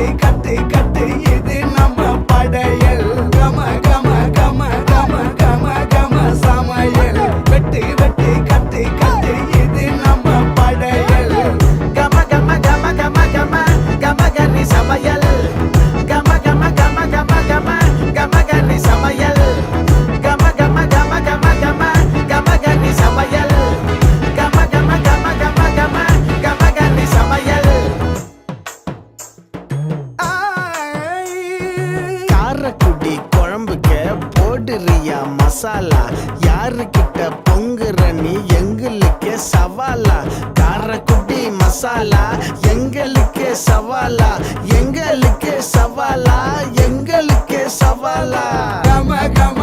வெட்டு கட்டு கட்டு இது நம்ம படையல் கம கம கம கம கம கம சமையல் வெட்டு வெட்டு கட்டு கட்டு இது நம்ம படையல் கம கம கம கம கம கம கன்னி சமையல் கம கம கம கம கம கம கன்னி சமையல் கம கம கம கம கம கம கன்னி சமையல் கம கம கம கம கம கம கன்னி சமையல் காரக்குடி குழம்புக்கு போடுறியா மசாலா யாருக்கிட்ட பொங்குற நீ எங்களுக்கே சவாலா காரக்குடி மசாலா எங்களுக்கே சவாலா எங்களுக்கே சவாலா எங்களுக்கே சவாலா கம கம